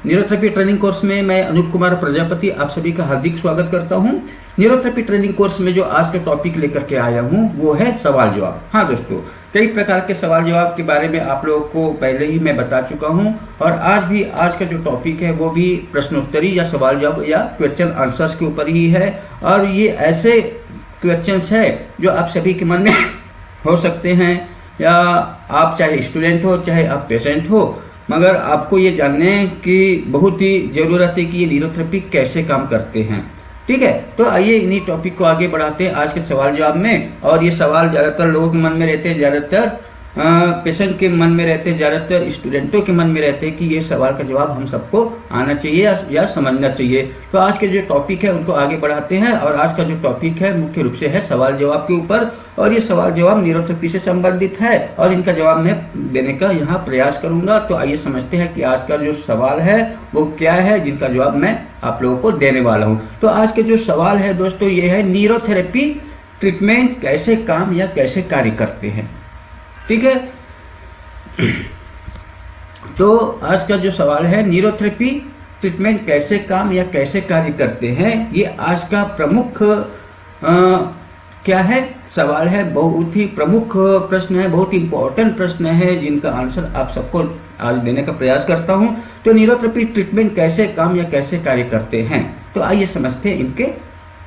Neurotherapy training course में मैं अनूप कुमार प्रजापति आप सभी का हार्दिक स्वागत करता हूं। न्यूरोथेरेपी ट्रेनिंग कोर्स में जो आज का टॉपिक लेकर के आया हूं वो है सवाल जवाब। हाँ दोस्तों, कई प्रकार के सवाल जवाब के बारे में आप लोगों को पहले ही मैं बता चुका हूं और आज का जो टॉपिक है वो भी प्रश्नोत्तरी या सवाल जवाब या क्वेश्चन आंसर्स के ऊपर ही है। और ये ऐसे क्वेश्चंस है जो आप सभी के मन में हो सकते हैं, या आप चाहे स्टूडेंट हो चाहे आप पेशेंट हो, मगर आपको ये जानने की बहुत ही जरूरत है कि ये न्यूरोथेरेपी कैसे काम करते हैं। ठीक है, तो आइए इन्हीं टॉपिक को आगे बढ़ाते हैं आज के सवाल जवाब में। और ये सवाल ज्यादातर लोगों के मन में रहते हैं, ज्यादातर पेशेंट के मन में रहते हैं, ज्यादातर स्टूडेंटों के मन में रहते हैं कि ये सवाल का जवाब हम सबको आना चाहिए या समझना चाहिए। तो आज के जो टॉपिक है उनको आगे बढ़ाते हैं। और आज का जो टॉपिक है मुख्य रूप से है सवाल जवाब के ऊपर, और ये सवाल जवाब न्यूरोथेरेपी से संबंधित है और इनका जवाब मैं देने का यहाँ प्रयास करूंगा। तो आइए समझते हैं कि आज का जो सवाल है वो क्या है, जिनका जवाब मैं आप लोगों को देने वाला हूँ। तो आज के जो सवाल है दोस्तों ये है, न्यूरोथेरेपी ट्रीटमेंट कैसे काम या कैसे कार्य करते हैं। ठीक है, तो आज का जो सवाल है, न्यूरोथेरेपी ट्रीटमेंट कैसे काम या कैसे कार्य करते हैं, ये आज का प्रमुख क्या है सवाल है। बहुत ही प्रमुख प्रश्न है, बहुत इंपॉर्टेंट प्रश्न है, जिनका आंसर आप सबको आज देने का प्रयास करता हूं। तो न्यूरोथेरेपी ट्रीटमेंट कैसे काम या कैसे कार्य करते हैं, तो आइए समझते हैं इनके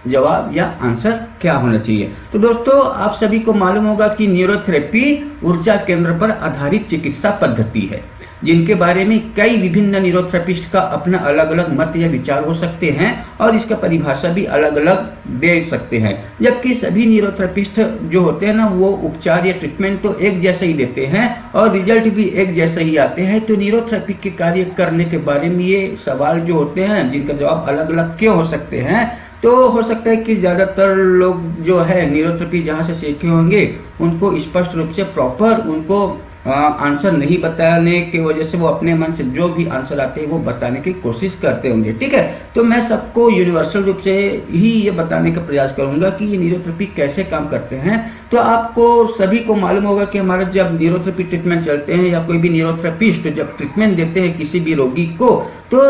जवाब या आंसर क्या होना चाहिए। तो दोस्तों आप सभी को मालूम होगा कि न्यूरोथेरेपी ऊर्जा केंद्र पर आधारित चिकित्सा पद्धति है, जिनके बारे में कई विभिन्न न्यूरोथेरेपिस्ट का अपना अलग अलग मत या विचार हो सकते हैं और इसका परिभाषा भी अलग अलग दे सकते हैं। जबकि सभी न्यूरोथेरेपिस्ट जो होते हैं ना, वो उपचार या ट्रीटमेंट तो एक जैसे ही देते हैं और रिजल्ट भी एक जैसे ही आते हैं। तो न्यूरोथेरेपी के कार्य करने के बारे में ये सवाल जो होते हैं, जिनका जवाब अलग अलग क्यों हो सकते हैं, तो हो सकता है कि ज्यादातर लोग जो है न्यूरोथेरेपी जहां से सीखे होंगे उनको स्पष्ट रूप से प्रॉपर उनको आंसर नहीं बताने की वजह से वो अपने मन से जो भी आंसर आते हैं वो बताने की कोशिश करते होंगे। ठीक है, तो मैं सबको यूनिवर्सल रूप से ही ये बताने का प्रयास करूंगा कि ये न्यूरोथेरेपी कैसे काम करते हैं। तो आपको सभी को मालूम होगा कि हमारा जब न्यूरोथेरेपी ट्रीटमेंट चलते हैं या कोई भी न्यूरोथेरेपिस्ट जब ट्रीटमेंट देते हैं किसी भी रोगी को, तो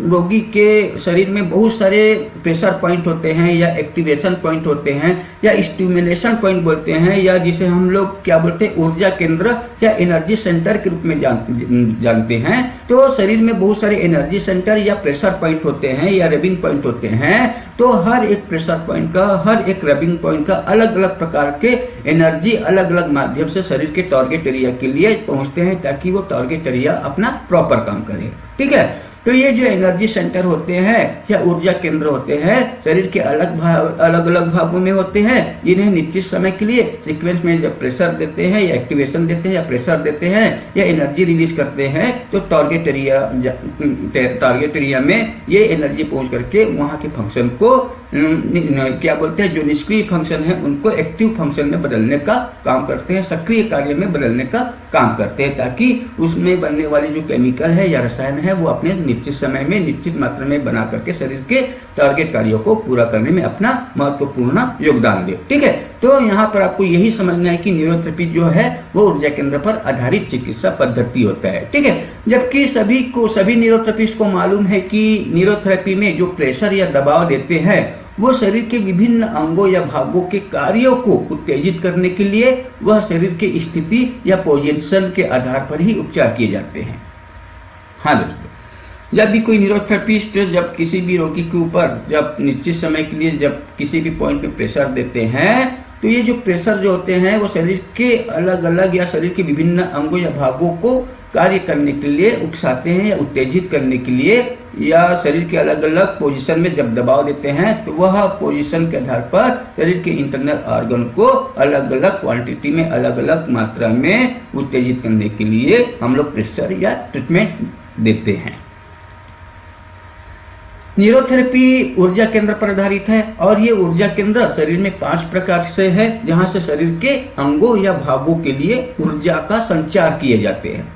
रोगी के शरीर में बहुत सारे प्रेशर पॉइंट होते हैं या एक्टिवेशन पॉइंट होते हैं या स्टिमुलेशन पॉइंट बोलते हैं, या जिसे हम लोग क्या बोलते हैं ऊर्जा केंद्र या एनर्जी सेंटर के रूप में जानते हैं। तो शरीर में बहुत सारे एनर्जी सेंटर या प्रेशर पॉइंट होते हैं या रबिंग पॉइंट होते हैं। तो हर एक प्रेशर पॉइंट का, हर एक रबिंग पॉइंट का अलग अलग प्रकार के एनर्जी अलग अलग माध्यम से शरीर के टारगेट एरिया के लिए पहुंचते हैं, ताकि वो टारगेट एरिया अपना प्रॉपर काम करे। ठीक है, तो ये जो एनर्जी सेंटर होते हैं या ऊर्जा केंद्र होते हैं शरीर के अलग अलग भागों में होते हैं, जिन्हें निश्चित समय के लिए सीक्वेंस में जब प्रेशर देते हैं या एक्टिवेशन देते हैं या प्रेशर देते हैं या एनर्जी रिलीज करते हैं, तो टारगेट एरिया में ये एनर्जी पहुंच करके वहां के फंक्शन को क्या बोलते हैं, जो निष्क्रिय फंक्शन है उनको एक्टिव फंक्शन में बदलने का काम करते हैं, सक्रिय कार्य में बदलने का काम करते हैं, ताकि उसमें बनने वाली जो केमिकल है या रसायन है वो अपने निश्चित समय में निश्चित मात्रा में बना करके शरीर के टारगेट कार्यों को पूरा करने में अपना महत्वपूर्ण योगदान दे। ठीक है, तो यहाँ पर आपको यही समझना है कि न्यूरोथेरेपी जो है वो ऊर्जा केंद्र पर आधारित चिकित्सा पद्धति होता है। ठीक है, जबकि सभी न्यूरोथेरेपिस्ट को मालूम है कि न्यूरोथेरेपी में जो प्रेशर या दबाव देते हैं वो शरीर के विभिन्न अंगों या भागों के कार्यों को उत्तेजित करने के लिए वह शरीर की स्थिति या पोजीशन के आधार पर ही उपचार किए जाते हैं। हाँ दोस्तों, जब भी कोई न्यूरोथेरेपिस्ट जब किसी भी रोगी के ऊपर जब निश्चित समय के लिए जब किसी भी पॉइंट पे प्रेशर देते हैं, तो ये जो प्रेशर जो होते हैं वो शरीर के अलग अलग या शरीर के विभिन्न अंगों या भागों को कार्य करने के लिए उकसाते हैं या उत्तेजित करने के लिए, या शरीर के अलग अलग पोजीशन में जब दबाव देते हैं तो वह पोजीशन के आधार पर शरीर के इंटरनल ऑर्गन को अलग अलग क्वांटिटी में अलग अलग मात्रा में उत्तेजित करने के लिए हम लोग प्रेशर या ट्रीटमेंट देते हैं। न्यूरोथेरेपी ऊर्जा केंद्र पर आधारित है और ये ऊर्जा केंद्र शरीर में 5 प्रकार से है, जहां से शरीर के अंगों या भागों के लिए ऊर्जा का संचार किए जाते हैं,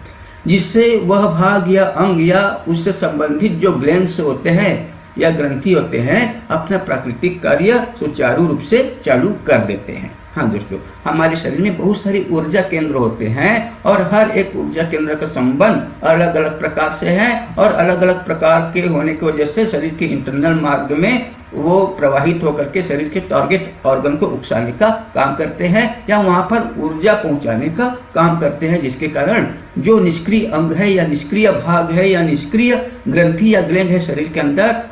जिससे वह भाग या अंग या उससे संबंधित जो ग्लैंड्स होते हैं या ग्रंथि होते हैं अपना प्राकृतिक कार्य सुचारू रूप से चालू कर देते हैं। हाँ दोस्तों, हमारे शरीर में बहुत सारे ऊर्जा केंद्र होते हैं और हर एक ऊर्जा केंद्र का संबंध अलग अलग प्रकार से है और अलग अलग प्रकार के होने की वजह से शरीर के इंटरनल मार्ग में वो प्रवाहित होकर के शरीर के टारगेट ऑर्गन को उकसाने का काम करते हैं या वहां पर ऊर्जा पहुंचाने का काम करते हैं, जिसके कारण जो निष्क्रिय अंग है या निष्क्रिय भाग है या निष्क्रिय ग्रंथि या ग्लैंड है शरीर के अंदर,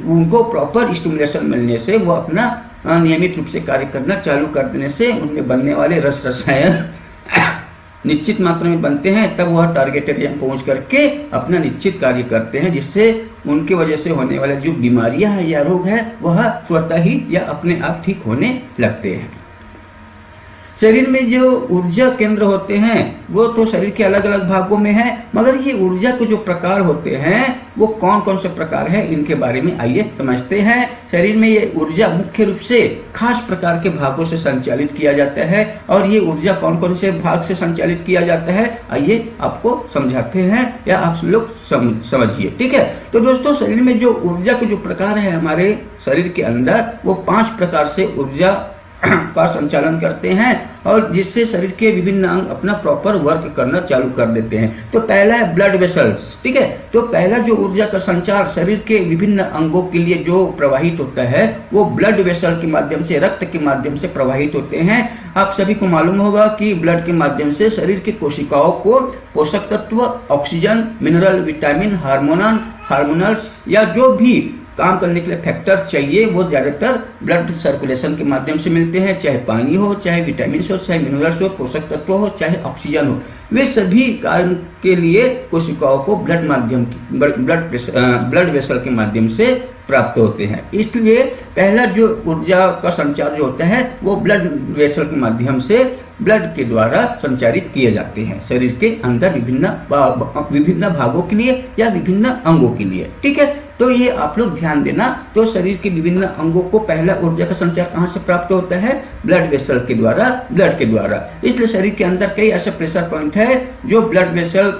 उनको प्रॉपर स्टिमुलेशन मिलने से वो अपना नियमित रूप से कार्य करना चालू कर देने से उनमें बनने वाले रस रसायन निश्चित मात्रा में बनते हैं, तब वह टारगेट एरिया में पहुंच करके अपना निश्चित कार्य करते हैं, जिससे उनकी वजह से होने वाले जो बीमारियां हैं या रोग है वह स्वतः ही या अपने आप ठीक होने लगते हैं। शरीर में जो ऊर्जा केंद्र होते हैं वो तो शरीर के अलग अलग भागों में है, मगर ये ऊर्जा के जो प्रकार होते हैं वो कौन कौन से प्रकार है इनके बारे में आइए समझते हैं। शरीर में ये ऊर्जा मुख्य रूप से खास प्रकार के भागों से संचालित किया जाता है, और ये ऊर्जा कौन कौन से भाग से संचालित किया जाता है आइए आपको समझाते हैं या आप लोग समझिए। ठीक है, तो दोस्तों शरीर में जो ऊर्जा के जो प्रकार है हमारे शरीर के अंदर वो 5 प्रकार से ऊर्जा का संचालन करते हैं और जिससे शरीर के विभिन्न अंग अपना प्रॉपर वर्क करना चालू कर देते हैं। तो पहला है ब्लड वेसल्स। ठीक है, तो पहला जो ऊर्जा का संचार शरीर के विभिन्न अंगों के लिए जो प्रवाहित होता है वो ब्लड वेसल के माध्यम से, रक्त के माध्यम से प्रवाहित होते हैं। आप सभी को मालूम होगा कि ब्लड के माध्यम से शरीर के कोशिकाओं को पोषक तत्व, ऑक्सीजन, मिनरल, विटामिन, हार्मोनल्स या जो भी काम करने के लिए फैक्टर चाहिए वो ज्यादातर ब्लड सर्कुलेशन के माध्यम से मिलते हैं, चाहे पानी हो, चाहे विटामिन हो, चाहे मिनरल्स हो, पोषक तत्व हो, चाहे ऑक्सीजन हो। वे सभी कार्य के लिए कोशिकाओं को ब्लड वेसल के माध्यम से प्राप्त होते हैं। इसलिए पहला जो ऊर्जा का संचार जो होता है वो ब्लड वेसल के माध्यम से ब्लड के द्वारा संचारित किए जाते हैं शरीर के अंदर विभिन्न भागों के लिए या विभिन्न अंगों के लिए। ठीक है, तो ये आप लोग ध्यान देना। तो शरीर के विभिन्न अंगों को पहला ऊर्जा का संचार कहाँ से प्राप्त होता है? ब्लड वेसल के द्वारा, ब्लड के द्वारा। इसलिए शरीर के अंदर कई ऐसे प्रेशर पॉइंट है जो ब्लड वेसल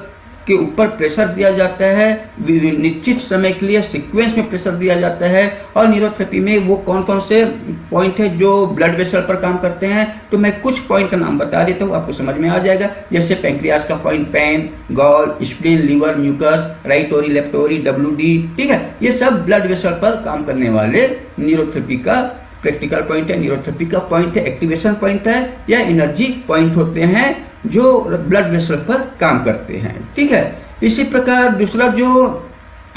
के ऊपर प्रेशर दिया जाता है, निश्चित समय के लिए सीक्वेंस में प्रेशर दिया जाता है। और न्यूरोथेरेपी में वो कौन कौन से पॉइंट है जो ब्लड वेसल पर काम करते हैं, तो मैं कुछ पॉइंट का नाम बता देता हूँ, आपको समझ में आ जाएगा। जैसे पैंक्रियास का पॉइंट पेन, gall, spleen, liver, mucus, right ovary, left ovary, WD। ठीक है, ये सब ब्लड वेसल पर काम करने वाले न्यूरोथेरेपी का प्रैक्टिकल पॉइंट है, न्यूरोथेरेपी का पॉइंट है, एक्टिवेशन पॉइंट है या एनर्जी पॉइंट होते हैं जो ब्लड वेसल पर काम करते हैं। ठीक है, इसी प्रकार दूसरा जो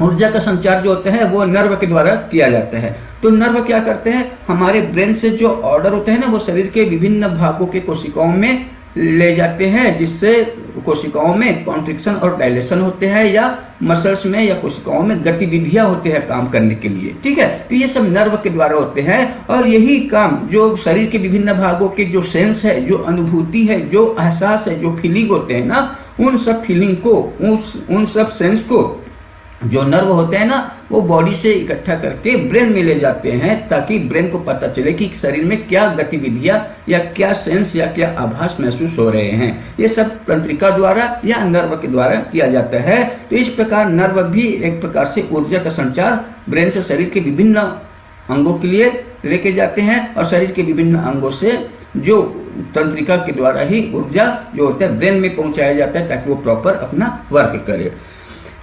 ऊर्जा का संचार जो होता है वो नर्व के द्वारा किया जाता है। तो नर्व क्या करते हैं? हमारे ब्रेन से जो ऑर्डर होते हैं ना वो शरीर के विभिन्न भागों के कोशिकाओं में ले जाते हैं, जिससे कोशिकाओं में कॉन्ट्रिक्शन और डायलेशन होते हैं या मसल्स में या कोशिकाओं में गतिविधियां होते हैं काम करने के लिए। ठीक है, तो ये सब नर्व के द्वारा होते हैं और यही काम जो शरीर के विभिन्न भागों के जो सेंस है, जो अनुभूति है, जो एहसास है, जो फीलिंग होते हैं ना, उन सब फीलिंग को, उन सब सेंस को जो नर्व होते हैं ना वो बॉडी से इकट्ठा करके ब्रेन में ले जाते हैं, ताकि ब्रेन को पता चले कि शरीर में क्या गतिविधियां या क्या सेंस या क्या आभास महसूस हो रहे हैं। ये सब तंत्रिका द्वारा या नर्व के द्वारा किया जाता है। तो इस प्रकार नर्व भी एक प्रकार से ऊर्जा का संचार ब्रेन से शरीर के विभिन्न अंगों के लिए लेके जाते हैं और शरीर के विभिन्न अंगों से जो तंत्रिका के द्वारा ही ऊर्जा जो होता है ब्रेन में पहुंचाया जाता है, ताकि वो प्रॉपर अपना वर्क करे।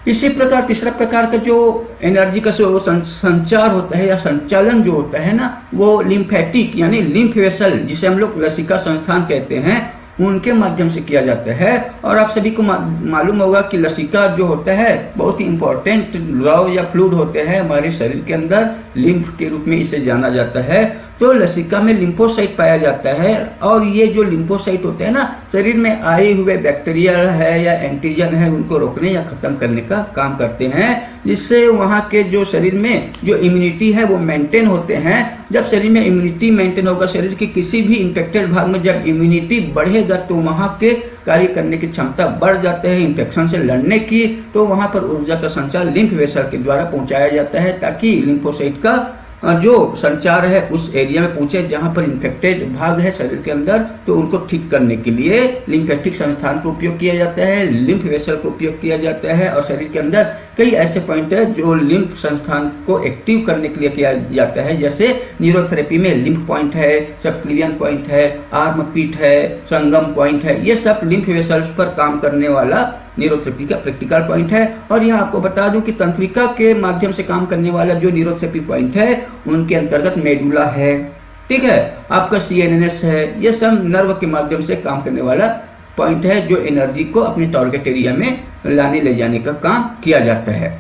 इसी प्रकार तीसरा प्रकार का जो एनर्जी का संचार होता है या संचालन जो होता है ना वो लिम्फेटिक यानी लिम्फ वेसल, जिसे हम लोग लसिका संस्थान कहते हैं, उनके माध्यम से किया जाता है। और आप सभी को मालूम होगा कि लसिका जो होता है बहुत ही इंपॉर्टेंट द्रव या फ्लूइड होते हैं हमारे शरीर के अंदर, लिम्फ के रूप में इसे जाना जाता है। तो लसिका में लिम्फोसाइट पाया जाता है और ये जो लिम्फोसाइट होते हैं ना, शरीर में आए हुए बैक्टीरिया है या एंटीजन है उनको रोकने या खत्म करने का काम करते हैं, जिससे वहाँ के जो शरीर में जो इम्यूनिटी है वो मेंटेन होते हैं। जब शरीर में इम्यूनिटी मेंटेन होगा, शरीर के किसी भी इन्फेक्टेड भाग में जब इम्यूनिटी बढ़ेगा तो वहाँ के कार्य करने की क्षमता बढ़ जाते हैं, इन्फेक्शन से लड़ने की। तो वहाँ पर ऊर्जा का संचार लिम्फ वेसल के द्वारा पहुंचाया जाता है ताकि लिम्फोसाइट का जो संचार है उस एरिया में पहुंचे जहां पर इन्फेक्टेड भाग है शरीर के अंदर। तो उनको ठीक करने के लिए लिम्फेटिक संस्थान का उपयोग किया जाता है, लिम्फ वेसल का उपयोग किया जाता है। और शरीर के अंदर कई ऐसे पॉइंट है जो लिम्फ संस्थान को एक्टिव करने के लिए किया जाता है, जैसे न्यूरोथेरेपी में लिम्फ पॉइंट है, सबक्लिवियन पॉइंट है, आर्म पीठ है, संगम पॉइंट है। ये सब लिम्फ वेसल्स पर काम करने वाला न्यूरोथेरेपी का प्रैक्टिकल पॉइंट है। और यहाँ आपको बता दूं कि तंत्रिका के माध्यम से काम करने वाला जो न्यूरोथेरेपी पॉइंट है उनके अंतर्गत मेडुला है, ठीक है, आपका सीएनएस है। ये सब नर्व के माध्यम से काम करने वाला पॉइंट है जो एनर्जी को अपने टारगेट एरिया में लाने ले जाने का काम किया जाता है।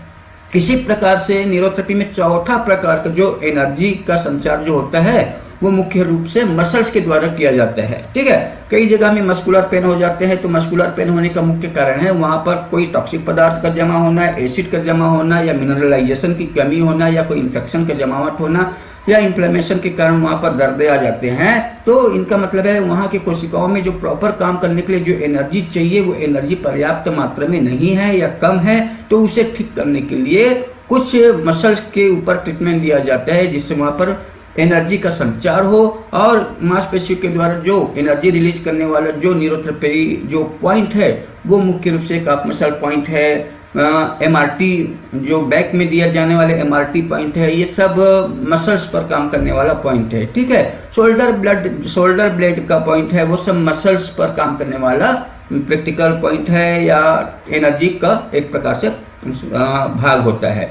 इसी प्रकार से न्यूरोथेरेपी में चौथा प्रकार का जो एनर्जी का संचार जो होता है वो मुख्य रूप से मसल्स के द्वारा किया जाता है, ठीक है। कई जगह में मस्कुलर पेन हो जाते हैं, तो मस्कुलर पेन होने का मुख्य कारण है वहां पर कोई टॉक्सिक पदार्थ का जमा होना, एसिड का जमा होना, या मिनरलाइजेशन की कमी होना, या कोई इन्फेक्शन का जमावट होना, या इन्फ्लेमेशन के कारण वहां पर दर्द आ जाते हैं। तो इनका मतलब है वहां की कोशिकाओं में जो प्रॉपर काम करने के लिए जो एनर्जी चाहिए वो एनर्जी पर्याप्त मात्रा में नहीं है या कम है। तो उसे ठीक करने के लिए कुछ मसल्स के ऊपर ट्रीटमेंट दिया जाता है जिससे वहां पर एनर्जी का संचार हो और मांसपेशियों के द्वारा जो एनर्जी रिलीज करने वाला जो न्यूरोथेरेपी जो पॉइंट है वो मुख्य रूप से एक आप मसल पॉइंट है, एमआरटी जो बैक में दिया जाने वाले एमआरटी पॉइंट है, ये सब मसल्स पर काम करने वाला पॉइंट है, ठीक है। शोल्डर ब्लेड का पॉइंट है, वो सब मसल्स पर काम करने वाला प्रैक्टिकल पॉइंट है या एनर्जी का एक प्रकार से भाग होता है,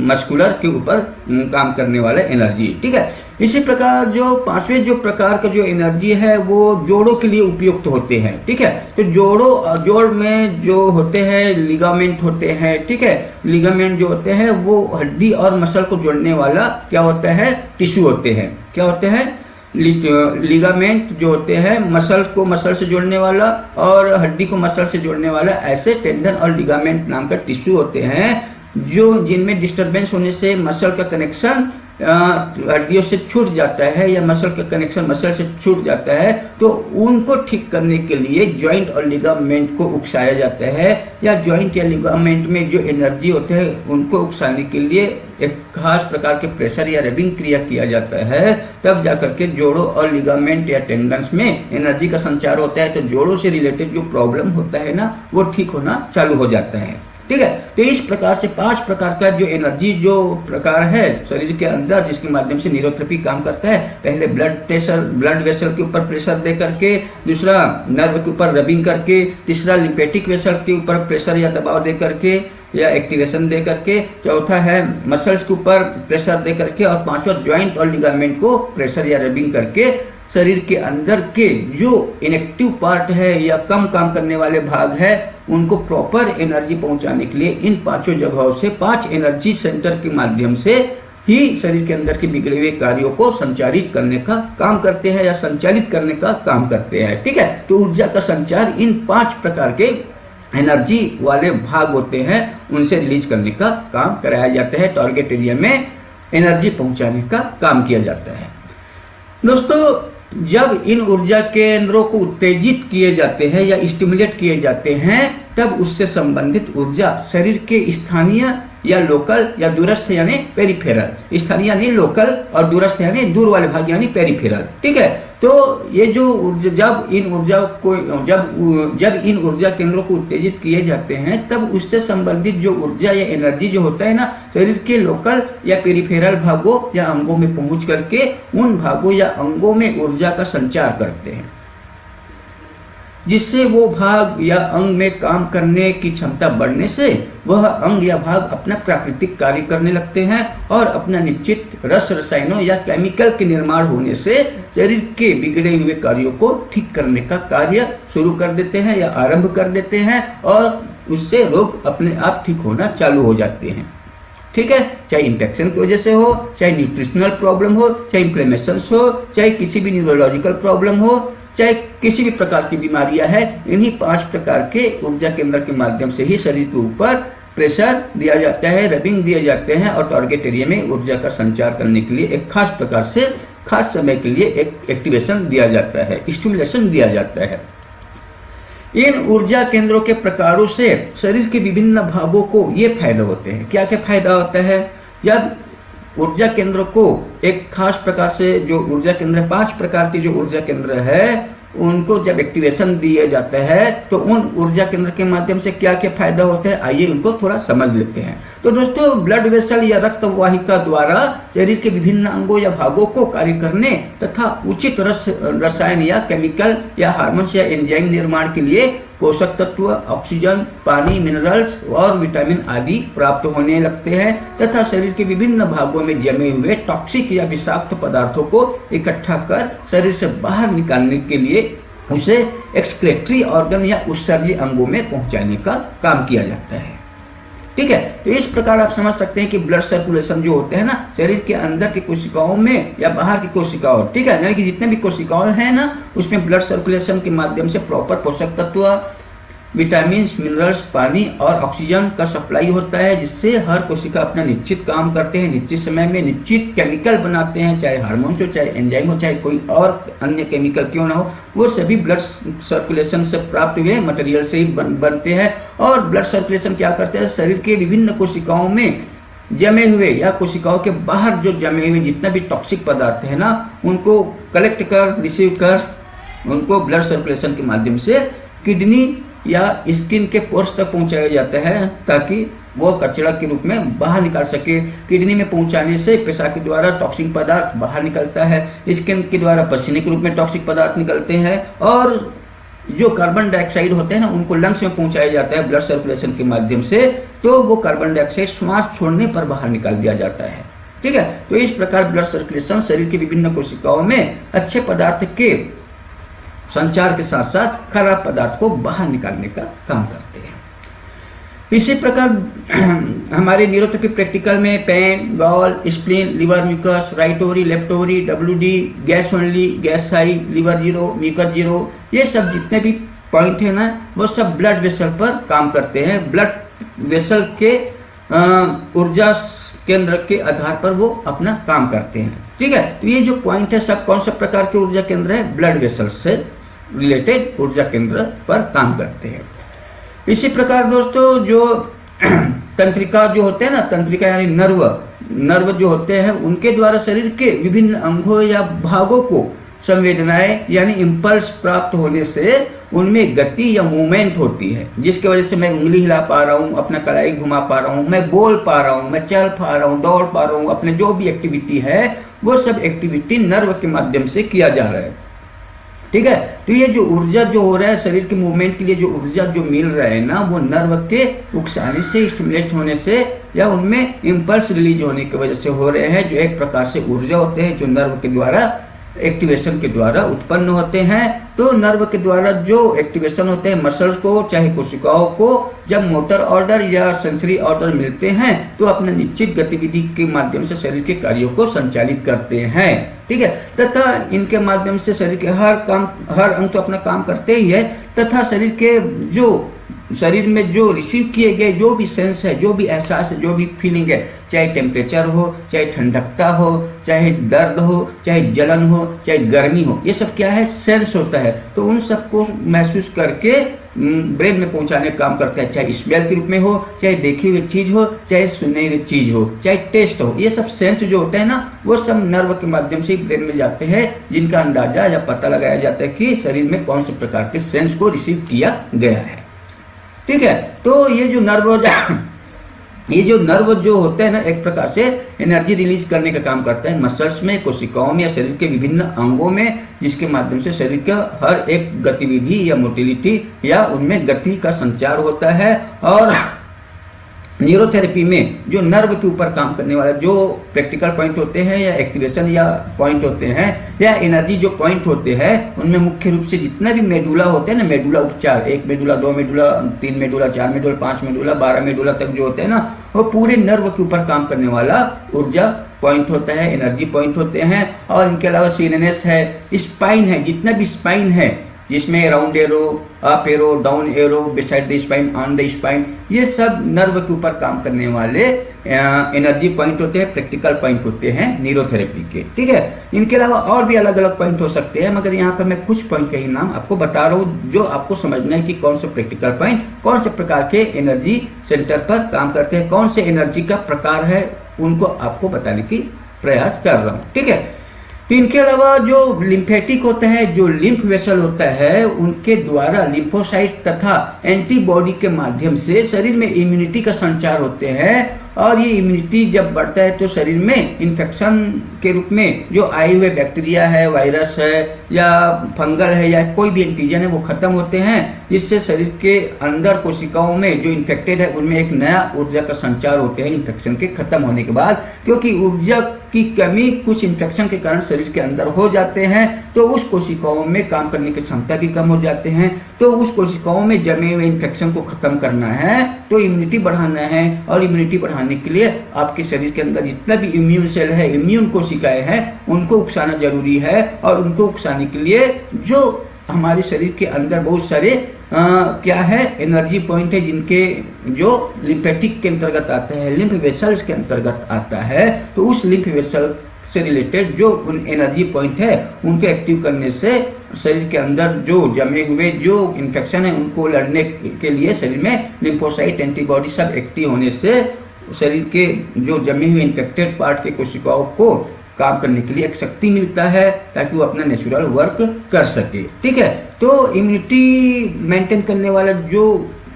मस्कुलर के ऊपर काम करने वाला एनर्जी, ठीक है। इसी प्रकार जो पांचवें जो प्रकार का जो एनर्जी है वो जोड़ों के लिए उपयुक्त होते हैं, ठीक है। तो जोड़ में जो होते हैं लिगामेंट होते हैं, ठीक है। लिगामेंट जो होते हैं वो हड्डी और मसल को जोड़ने वाला क्या होता है, टिश्यू होते हैं। क्या होते हैं, लिगामेंट जो होते हैं मसल को मसल से जोड़ने वाला और हड्डी को मसल से जोड़ने वाला, ऐसे टेंडन और लिगामेंट नाम का टिश्यू होते हैं जो जिनमें डिस्टरबेंस होने से मसल का कनेक्शन हड्डियों से छूट जाता है या मसल का कनेक्शन मसल से छूट जाता है। तो उनको ठीक करने के लिए जॉइंट और लिगामेंट को उकसाया जाता है, या जॉइंट या लिगामेंट में जो एनर्जी होते हैं उनको उकसाने के लिए एक खास प्रकार के प्रेशर या रबिंग क्रिया किया जाता है। तब जाकर के जोड़ों और लिगामेंट या टेंडन्स में एनर्जी का संचार होता है, तो जोड़ों से रिलेटेड जो प्रॉब्लम होता है ना वो ठीक होना चालू हो जाता है, ठीक है। तो इस प्रकार से 5 प्रकार का जो एनर्जी जो प्रकार है शरीर के अंदर जिसके माध्यम से न्यूरोथेरेपी काम करता है, पहले ब्लड वेसल के ऊपर प्रेशर दे करके, दूसरा नर्व के ऊपर रबिंग करके, तीसरा लिम्फेटिक वेसल के ऊपर प्रेशर या दबाव दे करके या एक्टिवेशन दे करके, चौथा है मसल्स के ऊपर प्रेशर दे करके, और पांचवा ज्वाइंट और लिगामेंट को प्रेशर या रबिंग करके शरीर के अंदर के जो इनएक्टिव पार्ट है या कम काम करने वाले भाग है उनको प्रॉपर एनर्जी पहुंचाने के लिए इन 5 जगहों से 5 एनर्जी सेंटर के माध्यम से ही शरीर के अंदर के बिगड़े हुए कार्यों को संचारित करने का काम करते हैं या संचालित करने का काम करते हैं, ठीक है। तो ऊर्जा का संचार इन 5 प्रकार के एनर्जी वाले भाग होते हैं उनसे रिलीज करने का काम कराया जाता है, टारगेट एरिया में एनर्जी पहुंचाने का काम किया जाता है। दोस्तों, जब इन ऊर्जा केंद्रों को उत्तेजित किए जाते हैं या स्टिमुलेट किए जाते हैं तब उससे संबंधित ऊर्जा शरीर के स्थानीय या लोकल या दूरस्थ यानी पेरिफेरल, स्थानीय यानी लोकल और दूरस्थ यानी दूर वाले भाग यानी पेरिफेरल, ठीक है। तो ये जो जब इन ऊर्जा केंद्रों को उत्तेजित किए जाते हैं तब उससे संबंधित जो ऊर्जा या एनर्जी जो होता है ना शरीर के लोकल या पेरिफेरल भागों या अंगों में पहुंच करके उन भागों या अंगों में ऊर्जा का संचार करते हैं। जिससे वो भाग या अंग में काम करने की क्षमता बढ़ने से वह अंग या भाग अपना प्राकृतिक कार्य करने लगते हैं और अपना निश्चित रसायनों या केमिकल के निर्माण होने से शरीर के बिगड़े हुए कार्यों को ठीक करने का कार्य शुरू कर देते हैं या आरंभ कर देते हैं और उससे रोग अपने आप ठीक होना चालू हो जाते हैं। ठीक है, चाहे इन्फेक्शन की वजह से हो, चाहे न्यूट्रिशनल प्रॉब्लम हो, चाहे इन्फ्लेमेशन हो, चाहे किसी भी न्यूरोलॉजिकल प्रॉब्लम हो, चाहे किसी भी प्रकार की बीमारियां हैं, इन्हीं 5 प्रकार के ऊर्जा केंद्र के माध्यम से ही शरीर के ऊपर प्रेशर दिया जाता है, रबिंग दिए जाते हैं और टारगेट एरिया में ऊर्जा का संचार करने के लिए एक खास प्रकार से खास समय के लिए एक एक्टिवेशन दिया जाता है, स्टिमुलेशन दिया जाता है। इन ऊर्जा केंद्रों के प्रकारों से शरीर के विभिन्न भागों को ये फायदा होते हैं। क्या क्या फायदा होता है? जब ऊर्जा केंद्र को एक खास प्रकार से जो ऊर्जा केंद्र 5 प्रकार के जो ऊर्जा केंद्र है उनको जब एक्टिवेशन दिया जाता है तो उन ऊर्जा केंद्र के माध्यम से क्या क्या फायदा होता है, आइए उनको थोड़ा समझ लेते हैं। तो दोस्तों, ब्लड वेसल या रक्त वाहिका द्वारा शरीर के विभिन्न अंगों या भागों को कार्य करने तथा उचित रसायन या केमिकल या हार्मोन्स या एंजाइम निर्माण के लिए पोषक तत्व, ऑक्सीजन, पानी, मिनरल्स और विटामिन आदि प्राप्त होने लगते हैं तथा शरीर के विभिन्न भागों में जमे हुए टॉक्सिक या विषाक्त पदार्थों को इकट्ठा कर शरीर से बाहर निकालने के लिए उसे एक्सक्रेटरी ऑर्गन या उत्सर्जी अंगों में पहुंचाने का काम किया जाता है। ठीक है, तो इस प्रकार आप समझ सकते हैं कि ब्लड सर्कुलेशन जो होते हैं ना शरीर के अंदर की कोशिकाओं में या बाहर की कोशिकाओं, ठीक है, यानी कि जितने भी कोशिकाएं हैं ना उसमें ब्लड सर्कुलेशन के माध्यम से प्रॉपर पोषक तत्व, विटामिन, मिनरल्स, पानी और ऑक्सीजन का सप्लाई होता है, जिससे हर कोशिका अपना निश्चित काम करते हैं, निश्चित समय में निश्चित केमिकल बनाते हैं, चाहे हार्मोन्स हो, चाहे एंजाइम हो, चाहे कोई और अन्य केमिकल क्यों ना हो, वो सभी ब्लड सर्कुलेशन से प्राप्त हुए मटेरियल से ही बनते हैं। और ब्लड सर्कुलेशन क्या करते हैं, शरीर के विभिन्न कोशिकाओं में जमे हुए या कोशिकाओं के बाहर जो जमे हुए जितना भी टॉक्सिक पदार्थ है ना उनको कलेक्ट कर, रिसीव कर, उनको ब्लड सर्कुलेशन के माध्यम से किडनी या स्किन के पोर्स तक पहुंचाया जाता है ताकि वो कचरा के रूप में बाहर निकाल सके। किडनी में पहुंचाने से पेशाब के द्वारा टॉक्सिक पदार्थ बाहर निकलता है, स्किन के द्वारा पसीने के रूप में टॉक्सिक पदार्थ निकलते हैं और जो कार्बन डाइऑक्साइड होते हैं ना उनको लंग्स में पहुंचाया जाता है ब्लड सर्कुलेशन के माध्यम से, तो वो कार्बन डाइऑक्साइड श्वास छोड़ने पर बाहर निकाल दिया जाता है। ठीक है, तो इस प्रकार ब्लड सर्कुलेशन शरीर की विभिन्न कोशिकाओं में अच्छे पदार्थ के संचार के साथ साथ खराब पदार्थ को बाहर निकालने का काम करते हैं। इसी प्रकार हमारे न्यूरोथेरेपी प्रैक्टिकल में पेन, gall, spleen, liver mucus, right ovary, left ovary, WD, gas only, gas high, liver zero, mucus zero, ये सब जितने भी पॉइंट है ना वो सब ब्लड वेसल पर काम करते हैं। ब्लड वेसल के ऊर्जा केंद्र के आधार पर वो अपना काम करते हैं। ठीक है, तो ये जो पॉइंट है सब कौन सा प्रकार के ऊर्जा केंद्र है, ब्लड वेसल से रिलेटेड ऊर्जा केंद्र पर काम करते हैं। इसी प्रकार दोस्तों जो तंत्रिका जो होते हैं ना, तंत्रिका यानी नर्व जो होते हैं उनके द्वारा शरीर के विभिन्न अंगों या भागों को संवेदनाएं यानी इंपल्स प्राप्त होने से उनमें गति या मूवमेंट होती है, जिसकी वजह से मैं उंगली हिला पा रहा हूँ, अपना कलाई घुमा पा रहा हूँ, मैं बोल पा रहा हूँ, मैं चल पा रहा हूँ, दौड़ पा रहा हूँ, अपने जो भी एक्टिविटी है वो सब एक्टिविटी नर्व के माध्यम से किया जा रहा है। ठीक है, तो ये जो ऊर्जा जो हो रहा है शरीर के मूवमेंट के लिए जो ऊर्जा जो मिल रहा है ना वो नर्व के उकसाने से, स्टिमुलेट होने से या उनमें इंपल्स रिलीज होने की वजह से हो रहे हैं, जो एक प्रकार से ऊर्जा होते हैं जो नर्व के द्वारा एक्टिवेशन के द्वारा उत्पन्न होते हैं। तो नर्व के द्वारा जो एक्टिवेशन होते हैं मसल्स को चाहे कोशिकाओं को जब मोटर ऑर्डर या सेंसरी ऑर्डर मिलते हैं तो अपने निश्चित गतिविधि के माध्यम से शरीर के कार्यों को संचालित करते हैं। ठीक है, तथा इनके माध्यम से शरीर के हर अंग तो अपना काम करते ही है तथा शरीर में जो रिसीव किए गए जो भी सेंस है, जो भी एहसास है, जो भी फीलिंग है, चाहे टेम्परेचर हो, चाहे ठंडकता हो, चाहे दर्द हो, चाहे जलन हो, चाहे गर्मी हो, ये सब क्या है, सेंस होता है। तो उन सबको महसूस करके ब्रेन में पहुंचाने का काम करता है, चाहे स्मेल के रूप में हो, चाहे देखी हुई चीज हो, चाहे सुनी हुई चीज हो, चाहे टेस्ट हो, ये सब सेंस जो होते हैं ना वो सब नर्व के माध्यम से ब्रेन में जाते हैं, जिनका अंदाजा या पता लगाया जाता है कि शरीर में कौन से प्रकार के सेंस को रिसीव किया गया है। ठीक है, तो ये जो नर्व ये जो नर्व जो होते हैं ना, एक प्रकार से एनर्जी रिलीज करने का काम करता है मसल्स में, कोशिकाओं में या शरीर के विभिन्न अंगों में, जिसके माध्यम से शरीर का हर एक गतिविधि या मोटिलिटी या उनमें गति का संचार होता है। और न्यूरोथेरेपी में जो नर्व के ऊपर काम करने वाला जो प्रैक्टिकल पॉइंट होते हैं या एक्टिवेशन या पॉइंट होते हैं या एनर्जी जो पॉइंट होते हैं, उनमें मुख्य रूप से जितना भी मेडुला होते हैं ना, मेडुला उपचार, 1 medulla, 2 medulla, 3 medulla, 4 medulla, 5 medulla, 12 medulla तक जो होते हैं ना, वो पूरे नर्व के ऊपर काम करने वाला ऊर्जा पॉइंट होता है, एनर्जी पॉइंट होते हैं। और इनके अलावा सीएनएस है, स्पाइन है, जितना भी स्पाइन है जिसमें round arrow, up arrow, down arrow, beside the spine, on the spine, ये सब नर्व के ऊपर काम करने वाले एनर्जी पॉइंट होते हैं, प्रैक्टिकल पॉइंट होते हैं न्यूरोथेरेपी के। ठीक है, इनके अलावा और भी अलग अलग पॉइंट हो सकते हैं, मगर यहाँ पर मैं कुछ पॉइंट के ही नाम आपको बता रहा हूँ जो आपको समझना है कि कौन से प्रैक्टिकल पॉइंट कौन से प्रकार के एनर्जी सेंटर पर काम करते हैं, कौन से एनर्जी का प्रकार है, उनको आपको बताने की प्रयास कर रहा हूँ। ठीक है, इनके अलावा जो लिम्फेटिक होता है, जो लिम्फ वेसल होता है, उनके द्वारा लिम्फोसाइट तथा एंटीबॉडी के माध्यम से शरीर में इम्यूनिटी का संचार होते हैं। और ये इम्यूनिटी जब बढ़ता है तो शरीर में इन्फेक्शन के रूप में जो आए हुए बैक्टीरिया है, वायरस है या फंगल है या कोई भी एंटीजन है, वो खत्म होते हैं, जिससे शरीर के अंदर कोशिकाओं में जो इन्फेक्टेड है उनमें एक नया ऊर्जा का संचार होते हैं इन्फेक्शन के खत्म होने के बाद। क्योंकि ऊर्जा की कमी कुछ इन्फेक्शन के कारण शरीर के अंदर हो जाते हैं, तो उस कोशिकाओं में काम करने की क्षमता भी कम हो जाते हैं। तो उस कोशिकाओं में जमे हुए इन्फेक्शन को खत्म करना है तो इम्यूनिटी बढ़ाना है, और इम्यूनिटी बढ़ाने के लिए आपके शरीर के अंदर जितना भी इम्यून सेल है, इम्यून कोशिकाएं हैं, उनको उकसाना जरूरी है। और उनको उकसाने के लिए जो हमारे शरीर के अंदर बहुत सारे क्या है एनर्जी पॉइंट है, जिनके जो लिम्फेटिक के अंतर्गत आता है, लिम्फ वेसल्स के अंतर्गत आता है, तो उस लिम्फ वेसल से रिलेटेड जो उन एनर्जी पॉइंट है उनको एक्टिव करने से शरीर के अंदर जो जमे हुए जो इन्फेक्शन है उनको लड़ने के लिए शरीर में लिम्फोसाइट, एंटीबॉडी सब एक्टिव होने से शरीर के जो जमे हुए इन्फेक्टेड पार्ट के कोशिकाओं को काम करने के लिए एक शक्ति मिलता है, ताकि वो अपना नेचुरल वर्क कर सके। ठीक है, तो इम्यूनिटी मेंटेन करने वाला जो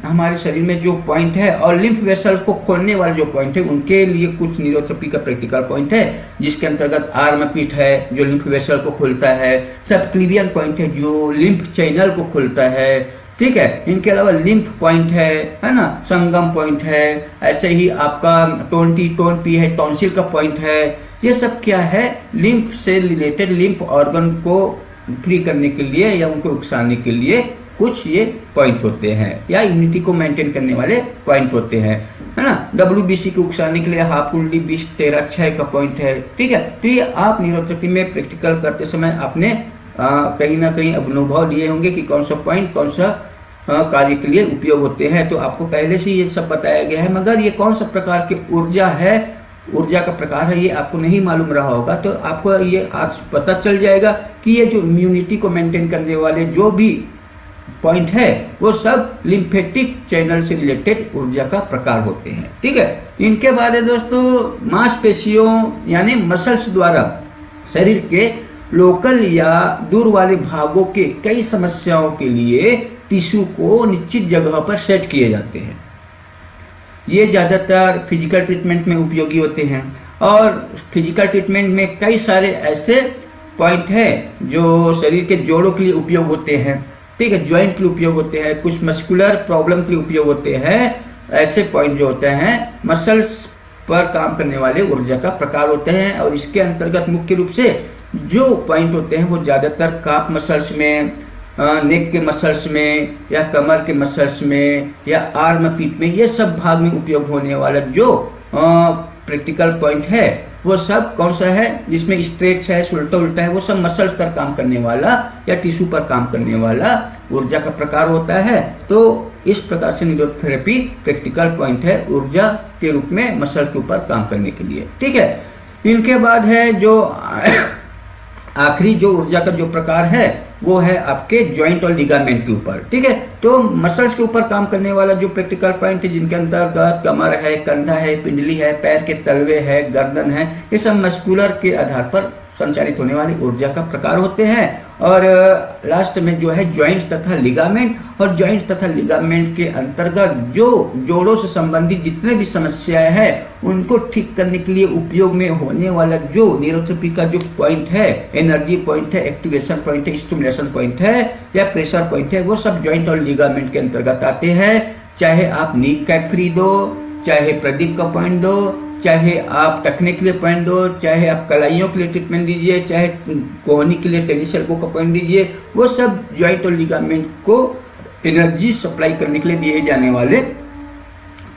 हमारे शरीर में जो पॉइंट है और लिम्फ वेसल को खोलने वाले जो पॉइंट है, उनके लिए कुछ न्यूरोथेरेपी का प्रैक्टिकल पॉइंट है, जिसके अंतर्गत आर्म पिट है जो लिम्फ वेसल को खोलता है, सबक्लीवियन पॉइंट है जो लिम्फ चैनल को खोलता है। ठीक है, इनके अलावा लिम्फ पॉइंट है ना, संगम पॉइंट है, ऐसे ही आपका टोन पी है, टॉन्सिल का पॉइंट है। ये सब क्या है, लिम्फ से रिलेटेड लिम्फ ऑर्गन को फ्री करने के लिए या उनको उकसाने के लिए कुछ ये पॉइंट होते हैं, या इम्यूनिटी को मेंटेन करने वाले पॉइंट होते हैं, है ना। WBC को उकसाने के लिए हाफ कुंडली 20, 13, 6 का पॉइंट है। ठीक है, तो ये आप न्यूरोथेरेपी में प्रैक्टिकल करते समय आपने कहीं ना कहीं अनुभव लिए होंगे कि कौन सा पॉइंट कौन सा कार्य के लिए उपयोग होते हैं। तो आपको पहले से ये सब बताया गया है, मगर ये कौन सा प्रकार की ऊर्जा है, ऊर्जा का प्रकार है, ये आपको नहीं मालूम रहा होगा। तो आपको ये आज पता चल जाएगा कि ये जो इम्यूनिटी को मेंटेन करने वाले जो भी पॉइंट है वो सब लिम्फेटिक चैनल से रिलेटेड ऊर्जा का प्रकार होते हैं। ठीक है, इनके बाद है दोस्तों मांसपेशियों यानी मसल्स द्वारा शरीर के लोकल या दूर वाले भागों के कई समस्याओं के लिए टिश्यू को निश्चित जगह पर सेट किए जाते हैं। ये ज्यादातर फिजिकल ट्रीटमेंट में उपयोगी होते हैं, और फिजिकल ट्रीटमेंट में कई सारे ऐसे पॉइंट है जो शरीर के जोड़ों के लिए उपयोग होते हैं। ठीक है, ज्वाइंट के लिए उपयोग होते हैं, कुछ मस्कुलर प्रॉब्लम के लिए उपयोग होते हैं। ऐसे पॉइंट जो होते हैं मसल्स पर काम करने वाले ऊर्जा का प्रकार होते हैं, और इसके अंतर्गत मुख्य रूप से जो पॉइंट होते हैं वो ज्यादातर काफ मसल्स में, नेक के मसल्स में, या कमर के मसल्स में, या आर्म पीठ में, ये सब भाग में उपयोग होने वाला जो प्रैक्टिकल पॉइंट है वो सब कौन सा है, जिसमें स्ट्रेच है, उल्टा उल्टा है, वो सब मसल्स पर काम करने वाला या टिश्यू पर काम करने वाला ऊर्जा का प्रकार होता है। तो इस प्रकार से न्यूरोथेरेपी प्रैक्टिकल पॉइंट है ऊर्जा के रूप में मसल के ऊपर काम करने के लिए। ठीक है, इनके बाद है जो आखिरी जो ऊर्जा का जो प्रकार है वो है आपके जॉइंट और लिगामेंट के ऊपर। ठीक है, तो मसल्स के ऊपर काम करने वाला जो प्रैक्टिकल पॉइंट है, जिनके अंतर्गत कमर है, कंधा है, पिंडली है, पैर के तलवे है, गर्दन है, ये सब मस्कुलर के आधार पर संचालित होने वाली ऊर्जा का प्रकार होते हैं। और लास्ट में जो है जॉइंट्स तथा लिगामेंट, और जॉइंट्स तथा लिगामेंट के अंतर्गत जो जोड़ों से संबंधित जितने भी समस्याएं हैं उनको ठीक करने के लिए उपयोग में होने वाला जो न्यूरोथेरेपी का जो पॉइंट है, एनर्जी पॉइंट है, एक्टिवेशन पॉइंट है, स्टिमुलेशन पॉइंट है या प्रेशर पॉइंट है, वो सब जॉइंट और लिगामेंट के अंतर्गत आते हैं। चाहे आप नी कैफ्री दो, चाहे प्रदीप का पॉइंट दो, चाहे आप टखने के लिए पॉइंट दो, चाहे आप कलाइयों के लिए ट्रीटमेंट दीजिए, चाहे कोहनी के लिए टेनिस एल्बो का पॉइंट दीजिए, वो सब जॉइंट और लिगामेंट को एनर्जी सप्लाई करने के लिए दिए जाने वाले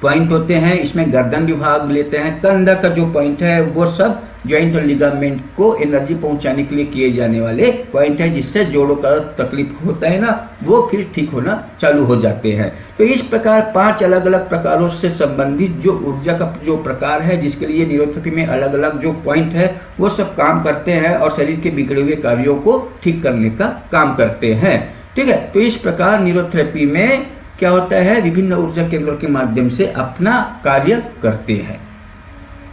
पॉइंट होते हैं। इसमें गर्दन विभाग लेते हैं, कंधा का जो पॉइंट है वो सब जॉइंट और लिगामेंट को एनर्जी पहुंचाने के लिए किए जाने वाले पॉइंट है, जिससे जोड़ों का तकलीफ होता है ना वो फिर ठीक होना चालू हो जाते हैं। तो इस प्रकार 5 अलग अलग प्रकारों से संबंधित जो ऊर्जा का जो प्रकार है, जिसके लिए न्यूरोथेरेपी में अलग अलग जो पॉइंट है वो सब काम करते हैं और शरीर के बिगड़े हुए कार्यों को ठीक करने का काम करते हैं। ठीक है, तो इस प्रकार न्यूरोथेरेपी में क्या होता है, विभिन्न ऊर्जा केंद्रों के माध्यम से अपना कार्य करते हैं।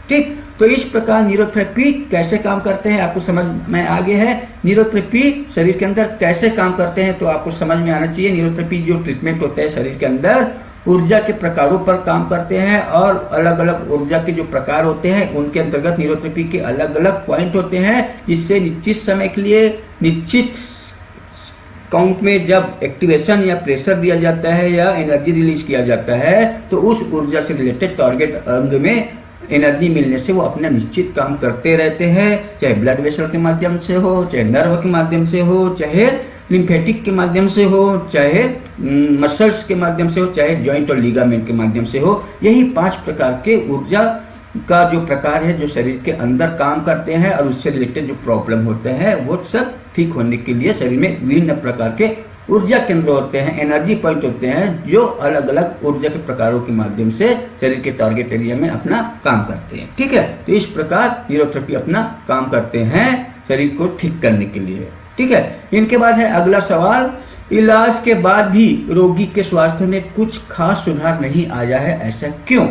ठीक, तो इस प्रकार न्यूरोथेरेपी कैसे काम करते हैं आपको समझ में आ गया है। न्यूरोथेरेपी शरीर के अंदर कैसे काम करते हैं तो आपको समझ में आना चाहिए। न्यूरोथेरेपी जो ट्रीटमेंट होते हैं शरीर के अंदर ऊर्जा के प्रकारों पर काम करते हैं, और अलग अलग ऊर्जा के जो प्रकार होते हैं उनके अंतर्गत न्यूरोथेरेपी के अलग अलग पॉइंट होते हैं, जिससे निश्चित समय के लिए निश्चित काउंट में जब एक्टिवेशन या प्रेशर दिया जाता है या एनर्जी रिलीज किया जाता है तो उस ऊर्जा से रिलेटेड टारगेट अंग में एनर्जी मिलने से वो अपना निश्चित काम करते रहते हैं, चाहे ब्लड वेसल के माध्यम से हो, चाहे नर्व के माध्यम से हो, चाहे लिम्फेटिक के माध्यम से हो, चाहे मसल्स के माध्यम से हो, चाहे जॉइंट और लिगामेंट के माध्यम से हो। यही 5 प्रकार के ऊर्जा का जो प्रकार है जो शरीर के अंदर काम करते हैं, और उससे रिलेटेड जो प्रॉब्लम होते हैं वो सब ठीक होने के लिए शरीर में विभिन्न प्रकार के ऊर्जा केंद्र होते हैं, एनर्जी पॉइंट होते हैं, जो अलग अलग ऊर्जा के प्रकारों के माध्यम से शरीर के टारगेट एरिया में अपना काम करते हैं। ठीक है, तो इस प्रकार न्यूरोथेरेपी अपना काम करते हैं शरीर को ठीक करने के लिए। ठीक है, इनके बाद है अगला सवाल, इलाज के बाद भी रोगी के स्वास्थ्य में कुछ खास सुधार नहीं आया है, ऐसा क्यों?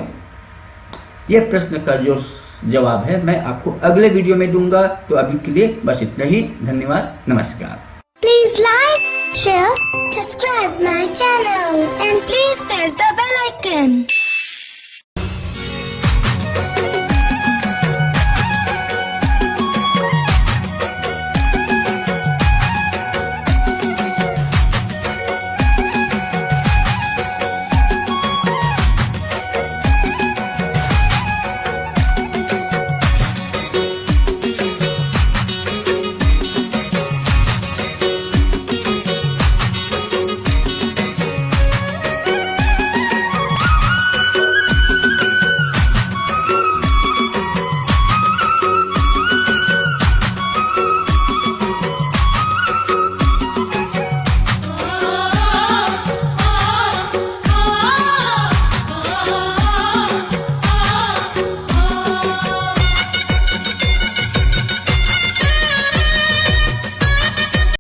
ये प्रश्न का जो जवाब है मैं आपको अगले वीडियो में दूंगा। तो अभी के लिए बस इतना ही। धन्यवाद, नमस्कार। Please like, share, subscribe my channel and please press the bell icon.